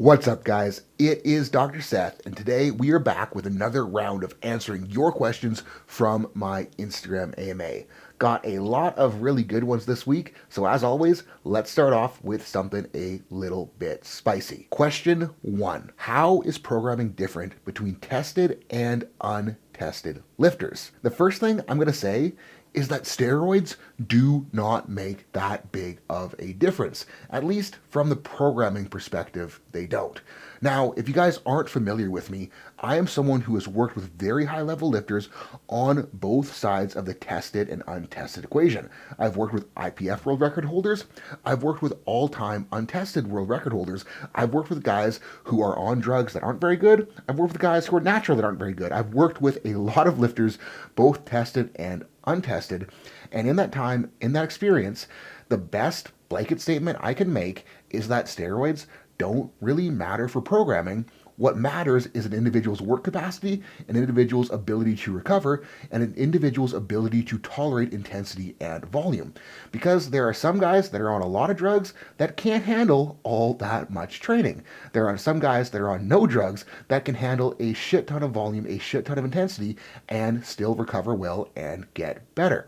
What's up, guys? It is Dr. Seth, and today we are back with another round of answering your questions from my Instagram AMA. Got a lot of really good ones this week, so as always, let's start off with something a little bit spicy. Question 1. How is programming different between tested and untested lifters? The first thing I'm going to say is that steroids do not make that big of a difference. At least from the programming perspective, they don't. Now, if you guys aren't familiar with me, I am someone who has worked with very high level lifters on both sides of the tested and untested equation. I've worked with IPF world record holders. I've worked with all-time untested world record holders. I've worked with guys who are on drugs that aren't very good. I've worked with guys who are natural that aren't very good. I've worked with a lot of lifters, both tested and untested. And in that time, in that experience, the best blanket statement I can make is that steroids don't really matter for programming. What matters is an individual's work capacity, an individual's ability to recover, and an individual's ability to tolerate intensity and volume. Because there are some guys that are on a lot of drugs that can't handle all that much training. There are some guys that are on no drugs that can handle a shit ton of volume, a shit ton of intensity, and still recover well and get better.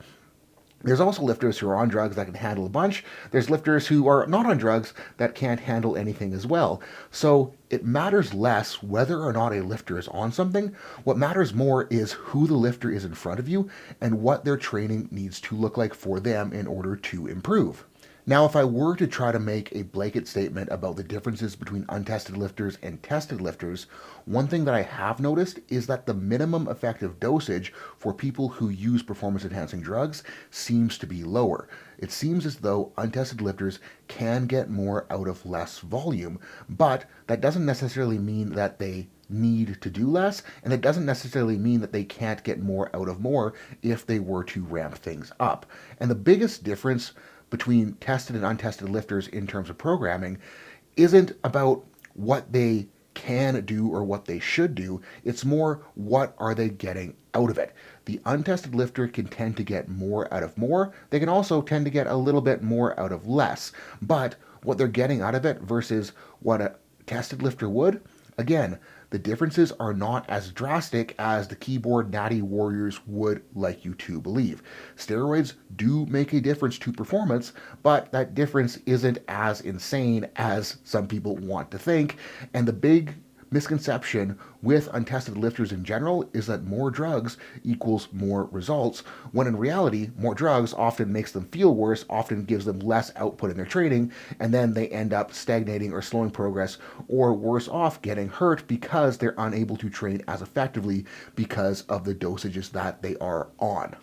There's also lifters who are on drugs that can handle a bunch. There's lifters who are not on drugs that can't handle anything as well. So it matters less whether or not a lifter is on something. What matters more is who the lifter is in front of you and what their training needs to look like for them in order to improve. Now, if I were to try to make a blanket statement about the differences between untested lifters and tested lifters, one thing that I have noticed is that the minimum effective dosage for people who use performance-enhancing drugs seems to be lower. It seems as though untested lifters can get more out of less volume, but that doesn't necessarily mean that they need to do less, and it doesn't necessarily mean that they can't get more out of more if they were to ramp things up. And the biggest difference between tested and untested lifters in terms of programming isn't about what they can do or what they should do. It's more, what are they getting out of it? The untested lifter can tend to get more out of more. They can also tend to get a little bit more out of less. But what they're getting out of it versus what a tested lifter would, again, the differences are not as drastic as the keyboard Natty warriors would like you to believe. Steroids do make a difference to performance, but that difference isn't as insane as some people want to think. And the big misconception with untested lifters in general is that more drugs equals more results, when in reality, more drugs often makes them feel worse, often gives them less output in their training, and then they end up stagnating or slowing progress, or worse off, getting hurt because they're unable to train as effectively because of the dosages that they are on.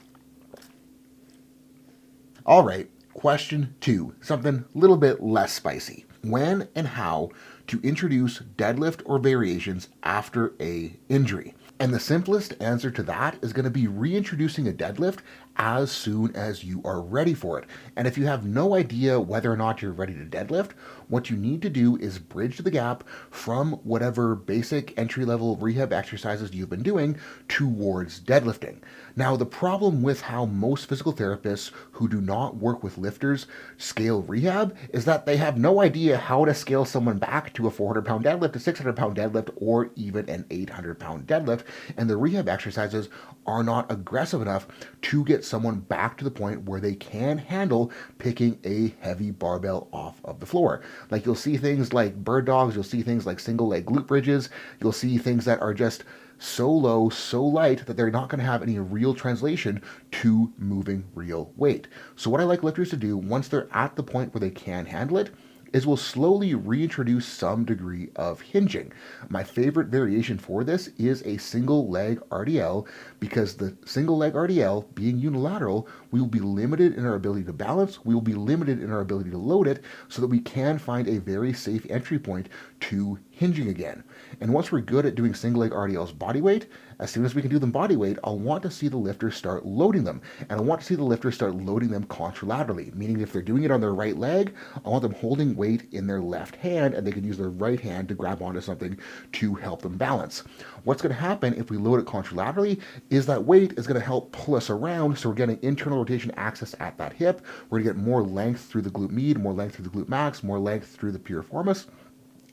All right, question 2, something a little bit less spicy. When and how to introduce deadlift or variations after a injury? And the simplest answer to that is going to be reintroducing a deadlift as soon as you are ready for it. And if you have no idea whether or not you're ready to deadlift, what you need to do is bridge the gap from whatever basic entry-level rehab exercises you've been doing towards deadlifting. Now, the problem with how most physical therapists who do not work with lifters scale rehab is that they have no idea how to scale someone back to a 400-pound deadlift, a 600-pound deadlift, or even an 800-pound deadlift, and the rehab exercises are not aggressive enough to get someone back to the point where they can handle picking a heavy barbell off of the floor. Like, you'll see things like bird dogs, you'll see things like single leg glute bridges, you'll see things that are just so low, so light that they're not going to have any real translation to moving real weight. So what I like lifters to do once they're at the point where they can handle it is we'll slowly reintroduce some degree of hinging. My favorite variation for this is a single leg RDL, because the single leg RDL, being unilateral, we will be limited in our ability to balance, we will be limited in our ability to load it, so that we can find a very safe entry point to hinging again. And once we're good at doing single leg RDLs body weight, as soon as we can do them body weight, I'll want to see the lifter start loading them. And I want to see the lifter start loading them contralaterally, meaning if they're doing it on their right leg, I want them holding weight in their left hand, and they can use their right hand to grab onto something to help them balance. What's going to happen if we load it contralaterally is that weight is going to help pull us around, so we're getting internal rotation access at that hip. We're going to get more length through the glute med, more length through the glute max, more length through the piriformis.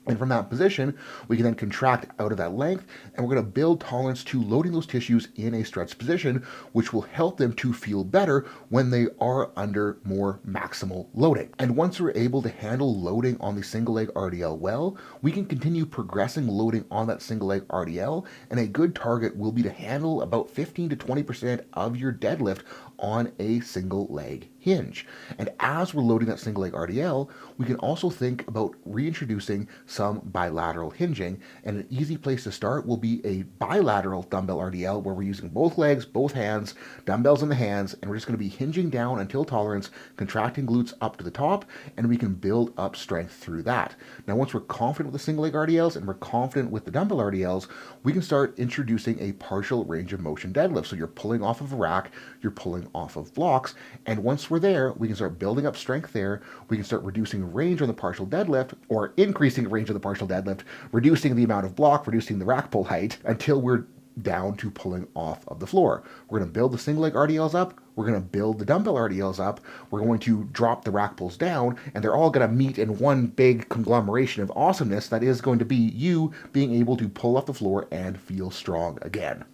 And from that position, we can then contract out of that length, and we're going to build tolerance to loading those tissues in a stretched position, which will help them to feel better when they are under more maximal loading. And once we're able to handle loading on the single leg RDL well, we can continue progressing loading on that single leg RDL, and a good target will be to handle about 15 to 20% of your deadlift on a single leg hinge. And as we're loading that single leg RDL, we can also think about reintroducing some bilateral hinging. And an easy place to start will be a bilateral dumbbell RDL where we're using both legs, both hands, dumbbells in the hands, and we're just going to be hinging down until tolerance, contracting glutes up to the top, and we can build up strength through that. Now, once we're confident with the single leg RDLs and we're confident with the dumbbell RDLs, we can start introducing a partial range of motion deadlift. So you're pulling off of a rack, you're pulling off of blocks, and once we're there, we can start building up strength there. We can start reducing range on the partial deadlift, or increasing range of the partial deadlift, reducing the amount of block, reducing the rack pull height, until we're down to pulling off of the floor. We're going to build the single leg RDLs up, we're going to build the dumbbell RDLs up, we're going to drop the rack pulls down, and they're all going to meet in one big conglomeration of awesomeness that is going to be you being able to pull off the floor and feel strong again.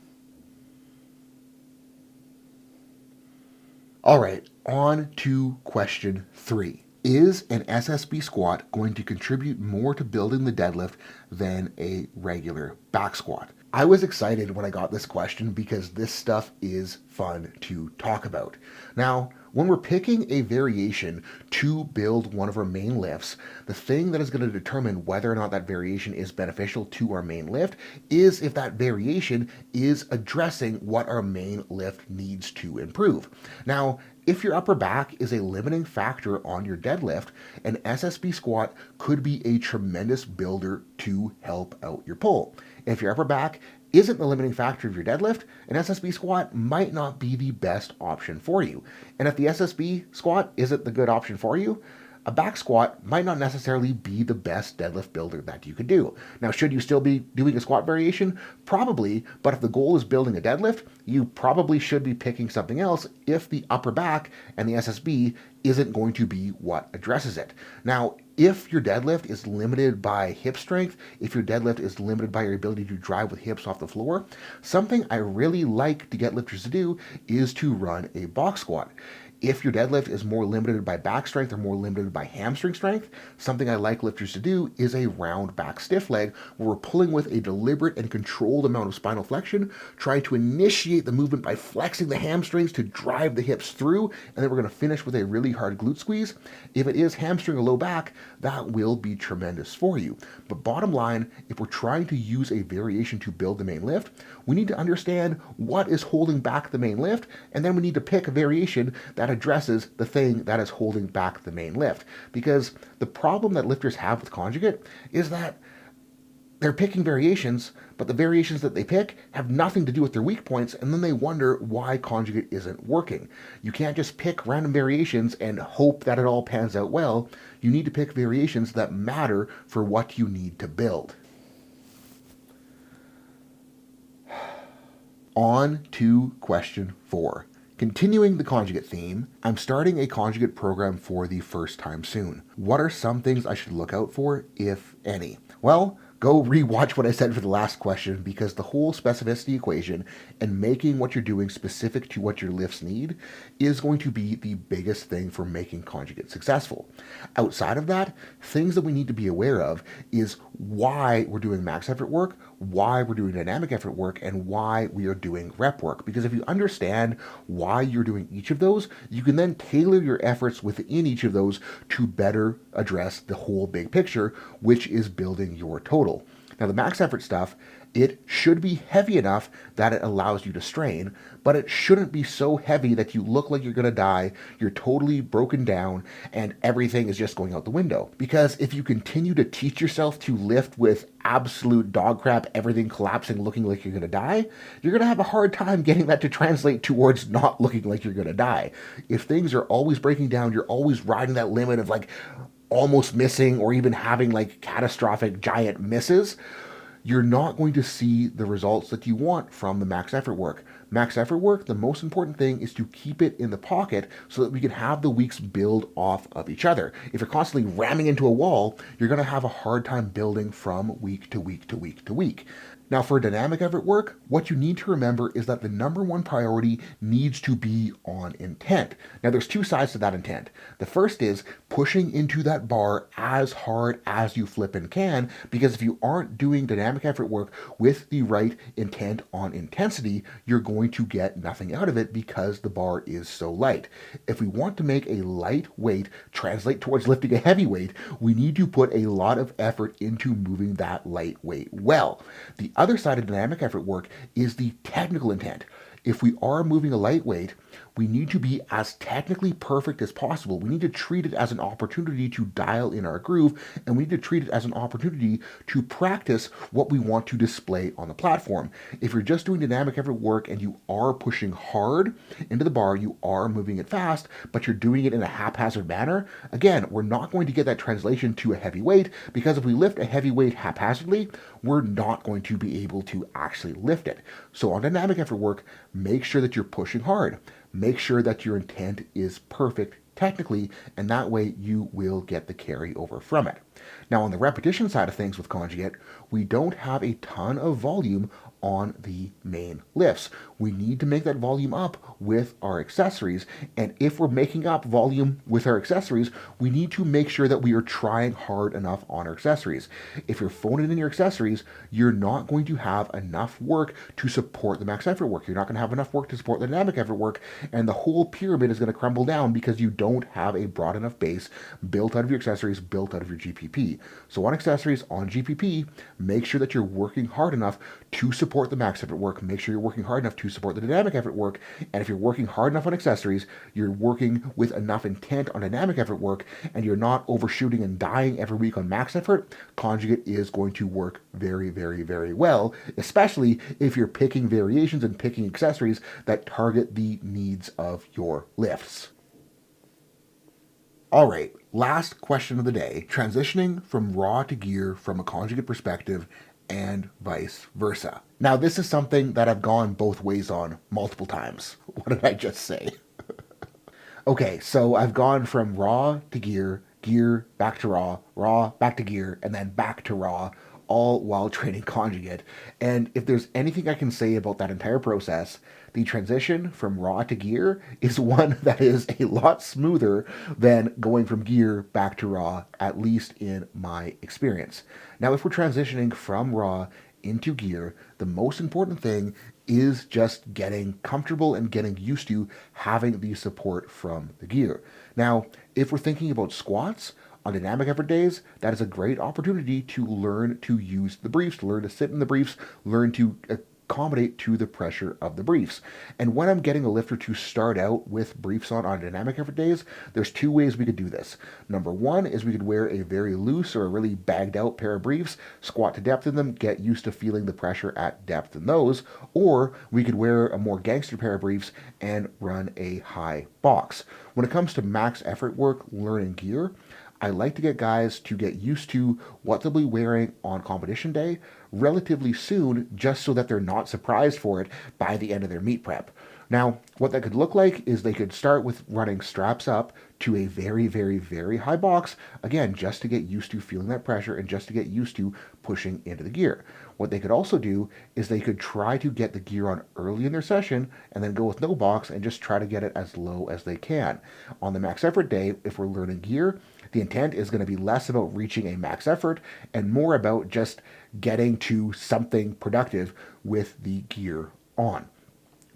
All right, on to question 3. Is an SSB squat going to contribute more to building the deadlift than a regular back squat? I was excited when I got this question because this stuff is fun to talk about. Now, when we're picking a variation to build one of our main lifts, the thing that is going to determine whether or not that variation is beneficial to our main lift is if that variation is addressing what our main lift needs to improve. Now, if your upper back is a limiting factor on your deadlift, an SSB squat could be a tremendous builder to help out your pull. If your upper back isn't the limiting factor of your deadlift, an SSB squat might not be the best option for you. And if the SSB squat isn't the good option for you, a back squat might not necessarily be the best deadlift builder that you could do. Now, should you still be doing a squat variation? Probably, but if the goal is building a deadlift, you probably should be picking something else if the upper back and the SSB isn't going to be what addresses it. Now, if your deadlift is limited by hip strength, if your deadlift is limited by your ability to drive with hips off the floor, something I really like to get lifters to do is to run a box squat. If your deadlift is more limited by back strength or more limited by hamstring strength, something I like lifters to do is a round back stiff leg where we're pulling with a deliberate and controlled amount of spinal flexion, trying to initiate the movement by flexing the hamstrings to drive the hips through, and then we're going to finish with a really hard glute squeeze. If it is hamstring or low back, that will be tremendous for you. But bottom line, if we're trying to use a variation to build the main lift, we need to understand what is holding back the main lift, and then we need to pick a variation that addresses the thing that is holding back the main lift. Because the problem that lifters have with conjugate is that they're picking variations, but the variations that they pick have nothing to do with their weak points, and then they wonder why conjugate isn't working. You can't just pick random variations and hope that it all pans out well. You need to pick variations that matter for what you need to build. On to question 4. Continuing the conjugate theme, I'm starting a conjugate program for the first time soon. What are some things I should look out for, if any? Well, go rewatch what I said for the last question, because the whole specificity equation and making what you're doing specific to what your lifts need is going to be the biggest thing for making conjugate successful. Outside of that, things that we need to be aware of is why we're doing max effort work, why we're doing dynamic effort work, and why we are doing rep work. Because if you understand why you're doing each of those, you can then tailor your efforts within each of those to better address the whole big picture, which is building your total. Now, the max effort stuff, it should be heavy enough that it allows you to strain, but it shouldn't be so heavy that you look like you're going to die, you're totally broken down, and everything is just going out the window. Because if you continue to teach yourself to lift with absolute dog crap, everything collapsing, looking like you're going to die, you're going to have a hard time getting that to translate towards not looking like you're going to die. If things are always breaking down, you're always riding that limit of like almost missing or even having like catastrophic giant misses, you're not going to see the results that you want from the max effort work. Max effort work, the most important thing is to keep it in the pocket so that we can have the weeks build off of each other. If you're constantly ramming into a wall, you're going to have a hard time building from week to week to week to week. Now, for dynamic effort work, what you need to remember is that the number one priority needs to be on intent. Now, there's two sides to that intent. The first is pushing into that bar as hard as you flippin' can, because if you aren't doing dynamic effort work with the right intent on intensity, you're going to get nothing out of it because the bar is so light. If we want to make a light weight translate towards lifting a heavy weight, we need to put a lot of effort into moving that light weight well. The other side of dynamic effort work is the technical intent. If we are moving a lightweight, we need to be as technically perfect as possible. We need to treat it as an opportunity to dial in our groove, and we need to treat it as an opportunity to practice what we want to display on the platform. If you're just doing dynamic effort work and you are pushing hard into the bar, you are moving it fast, but you're doing it in a haphazard manner, again, we're not going to get that translation to a heavy weight, because if we lift a heavy weight haphazardly, we're not going to be able to actually lift it. So on dynamic effort work, make sure that you're pushing hard. Make sure that your intent is perfect technically, and that way you will get the carryover from it. Now, on the repetition side of things with conjugate, we don't have a ton of volume on the main lifts. We need to make that volume up with our accessories, and if we're making up volume with our accessories, we need to make sure that we are trying hard enough on our accessories. If you're phoning in your accessories, you're not going to have enough work to support the max effort work. You're not going to have enough work to support the dynamic effort work, and the whole pyramid is going to crumble down because you don't have a broad enough base built out of your accessories, built out of your GPP. So on accessories, on GPP, make sure that you're working hard enough to support the max effort work. Make sure you're working hard enough to support the dynamic effort work. And if you're working hard enough on accessories, you're working with enough intent on dynamic effort work, and you're not overshooting and dying every week on max effort, conjugate is going to work very, very, very well, especially if you're picking variations and picking accessories that target the needs of your lifts. All right, last question of the day, transitioning from raw to gear from a conjugate perspective and vice versa. Now, this is something that I've gone both ways on multiple times. What did I just say? Okay, so I've gone from raw to gear, gear back to raw back to gear, and then back to raw, all while training conjugate. And if there's anything I can say about that entire process, the transition from raw to gear is one that is a lot smoother than going from gear back to raw, at least in my experience. Now, if we're transitioning from raw into gear, the most important thing is just getting comfortable and getting used to having the support from the gear. Now, if we're thinking about squats, on dynamic effort days, that is a great opportunity to learn to use the briefs, to learn to sit in the briefs, learn to accommodate to the pressure of the briefs. And when I'm getting a lifter to start out with briefs on dynamic effort days, there's two ways we could do this. Number one is we could wear a very loose or a really bagged out pair of briefs, squat to depth in them, get used to feeling the pressure at depth in those, or we could wear a more gangster pair of briefs and run a high box. When it comes to max effort work, learning gear, I like to get guys to get used to what they'll be wearing on competition day relatively soon, just so that they're not surprised for it by the end of their meet prep. Now, what that could look like is they could start with running straps up to a very, very, very high box, again, just to get used to feeling that pressure and just to get used to pushing into the gear. What they could also do is they could try to get the gear on early in their session and then go with no box and just try to get it as low as they can. On the max effort day, if we're learning gear, the intent is going to be less about reaching a max effort and more about just getting to something productive with the gear on.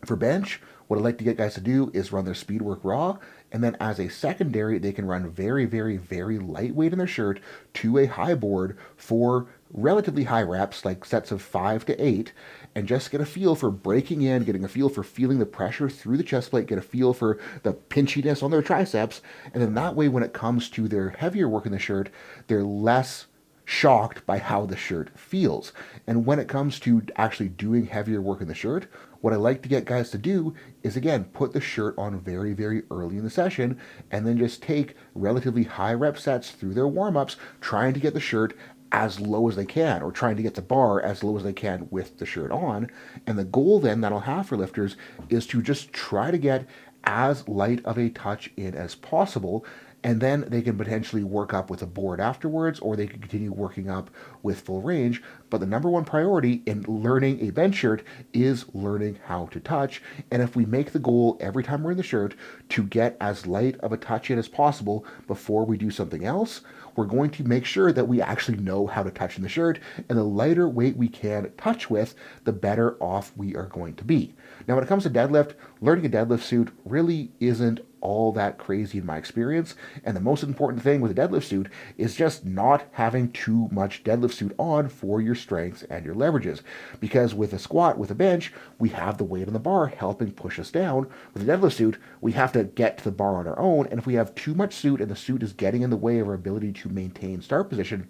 For bench, what I like to get guys to do is run their speed work raw, and then as a secondary, they can run very, very, very lightweight in their shirt to a high board for relatively high reps, like sets of 5 to 8, and just get a feel for breaking in, getting a feel for feeling the pressure through the chest plate, get a feel for the pinchiness on their triceps, and then that way when it comes to their heavier work in the shirt, they're less shocked by how the shirt feels. And when it comes to actually doing heavier work in the shirt, what I like to get guys to do is, again, put the shirt on very, very early in the session and then just take relatively high rep sets through their warm-ups, trying to get the shirt as low as they can, or trying to get the bar as low as they can with the shirt on. And the goal then that I'll have for lifters is to just try to get as light of a touch in as possible, and then they can potentially work up with a board afterwards, or they can continue working up with full range. But the number one priority in learning a bench shirt is learning how to touch. And if we make the goal every time we're in the shirt to get as light of a touch in as possible before we do something else, we're going to make sure that we actually know how to touch in the shirt, and the lighter weight we can touch with, the better off we are going to be. Now, when it comes to deadlift, learning a deadlift suit really isn't all that crazy in my experience, and the most important thing with a deadlift suit is just not having too much deadlift suit on for your strengths and your leverages. Because with a squat, with a bench, we have the weight on the bar helping push us down. With a deadlift suit, we have to get to the bar on our own, and if we have too much suit and the suit is getting in the way of our ability to maintain start position,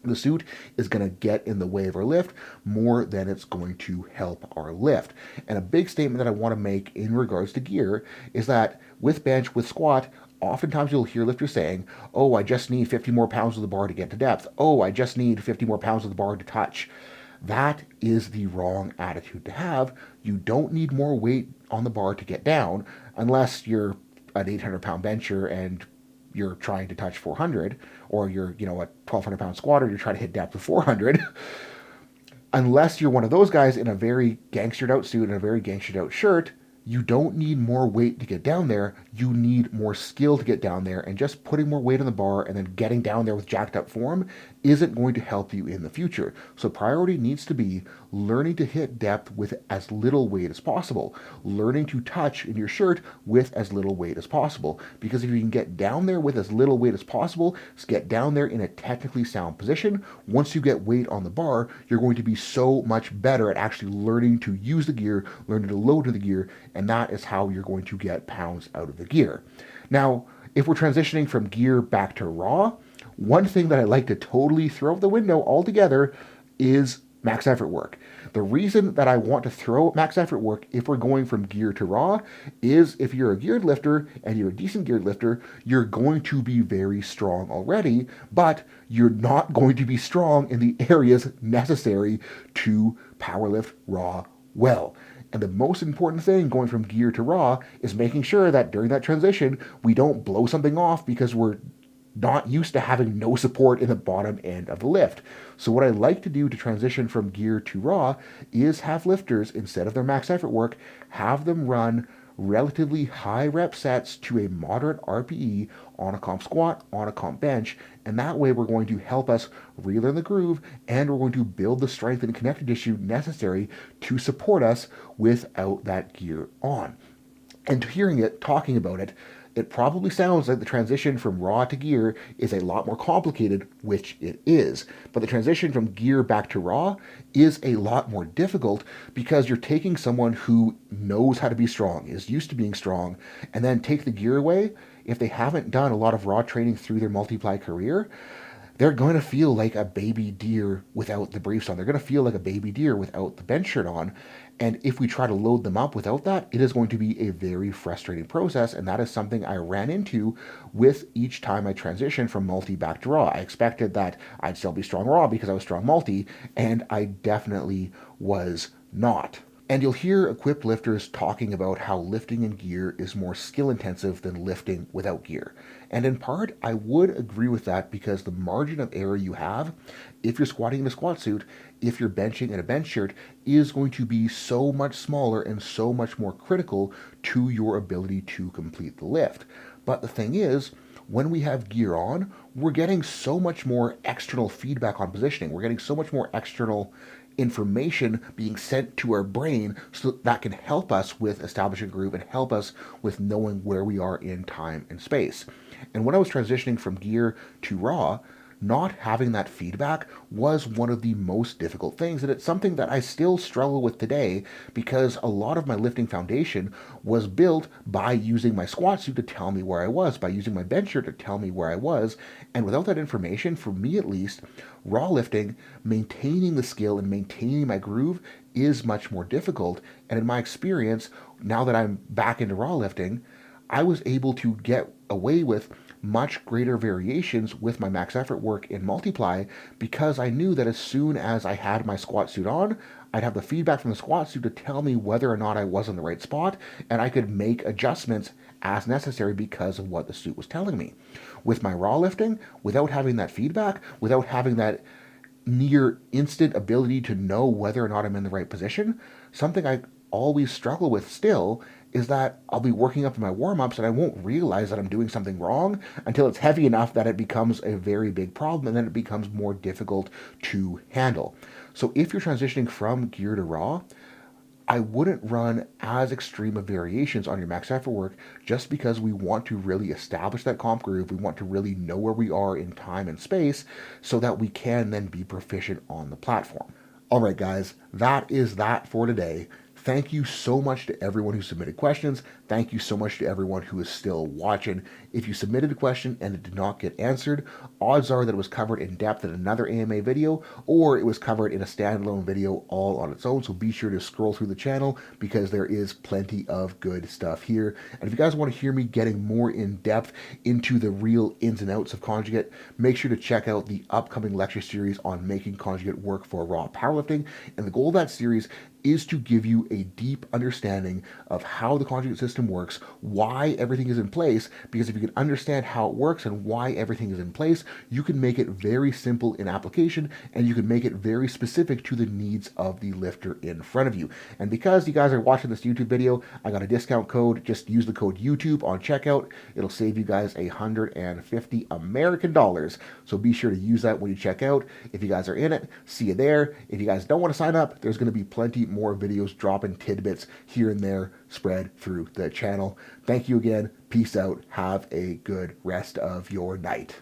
the suit is going to get in the way of our lift more than it's going to help our lift. And a big statement that I want to make in regards to gear is that with bench, with squat, oftentimes you'll hear lifters saying, oh, I just need 50 more pounds of the bar to get to depth. Oh, I just need 50 more pounds of the bar to touch. That is the wrong attitude to have. You don't need more weight on the bar to get down unless you're an 800-pound bencher and you're trying to touch 400, or you're, a 1,200-pound squatter, you're trying to hit depth of 400. Unless you're one of those guys in a very gangstered out suit and a very gangstered out shirt, you don't need more weight to get down there. You need more skill to get down there, and just putting more weight on the bar and then getting down there with jacked up form isn't going to help you in the future. So priority needs to be learning to hit depth with as little weight as possible, learning to touch in your shirt with as little weight as possible. Because if you can get down there with as little weight as possible, get down there in a technically sound position, once you get weight on the bar, you're going to be so much better at actually learning to use the gear, learning to load to the gear, and that is how you're going to get pounds out of the gear. Now, if we're transitioning from gear back to raw, one thing that I like to totally throw out the window altogether is max effort work. The reason that I want to throw out max effort work if we're going from gear to raw is if you're a geared lifter and you're a decent geared lifter, you're going to be very strong already, but you're not going to be strong in the areas necessary to powerlift raw well. And the most important thing going from gear to raw is making sure that during that transition, we don't blow something off because we're not used to having no support in the bottom end of the lift. So what I like to do to transition from gear to raw is have lifters, instead of their max effort work, have them run relatively high rep sets to a moderate RPE on a comp squat, on a comp bench, and that way we're going to help us relearn the groove, and we're going to build the strength and connective tissue necessary to support us without that gear on. And hearing it, talking about it, it probably sounds like the transition from raw to gear is a lot more complicated, which it is. But the transition from gear back to raw is a lot more difficult because you're taking someone who knows how to be strong, is used to being strong, and then take the gear away. If they haven't done a lot of raw training through their multiply career, they're going to feel like a baby deer without the briefs on. They're going to feel like a baby deer without the bench shirt on. And if we try to load them up without that, it is going to be a very frustrating process. And that is something I ran into with each time I transitioned from multi back to raw. I expected that I'd still be strong raw because I was strong multi, and I definitely was not. And you'll hear equipped lifters talking about how lifting in gear is more skill intensive than lifting without gear. And in part, I would agree with that because the margin of error you have, if you're squatting in a squat suit, if you're benching in a bench shirt, is going to be so much smaller and so much more critical to your ability to complete the lift. But the thing is, when we have gear on, we're getting so much more external feedback on positioning. We're getting so much more external information being sent to our brain so that can help us with establishing groove and help us with knowing where we are in time and space. And when I was transitioning from gear to raw, not having that feedback was one of the most difficult things. And it's something that I still struggle with today because a lot of my lifting foundation was built by using my squat suit to tell me where I was, by using my bench shirt to tell me where I was. And without that information, for me at least, raw lifting, maintaining the skill and maintaining my groove is much more difficult. And in my experience, now that I'm back into raw lifting, I was able to get away with much greater variations with my max effort work in multiply, because I knew that as soon as I had my squat suit on, I'd have the feedback from the squat suit to tell me whether or not I was in the right spot, and I could make adjustments as necessary because of what the suit was telling me. With my raw lifting, without having that feedback, without having that near instant ability to know whether or not I'm in the right position, something I always struggle with still is that I'll be working up in my warm-ups and I won't realize that I'm doing something wrong until it's heavy enough that it becomes a very big problem, and then it becomes more difficult to handle. So if you're transitioning from gear to raw, I wouldn't run as extreme of variations on your max effort work, just because we want to really establish that comp groove. We want to really know where we are in time and space so that we can then be proficient on the platform. All right, guys, that is that for today. Thank you so much to everyone who submitted questions. Thank you so much to everyone who is still watching. If you submitted a question and it did not get answered, odds are that it was covered in depth in another AMA video, or it was covered in a standalone video all on its own. So be sure to scroll through the channel, because there is plenty of good stuff here. And if you guys want to hear me getting more in depth into the real ins and outs of conjugate, make sure to check out the upcoming lecture series on making conjugate work for raw powerlifting. And the goal of that series is to give you a deep understanding of how the conjugate system works, why everything is in place, because if you can understand how it works and why everything is in place, you can make it very simple in application, and you can make it very specific to the needs of the lifter in front of you. And because you guys are watching this YouTube video, I got a discount code. Just use the code YouTube on checkout. It'll save you guys $150 American dollars. So be sure to use that when you check out. If you guys are in it, see you there. If you guys don't want to sign up, there's going to be plenty more videos dropping tidbits here and there spread through the channel. Thank you again. Peace out. Have a good rest of your night.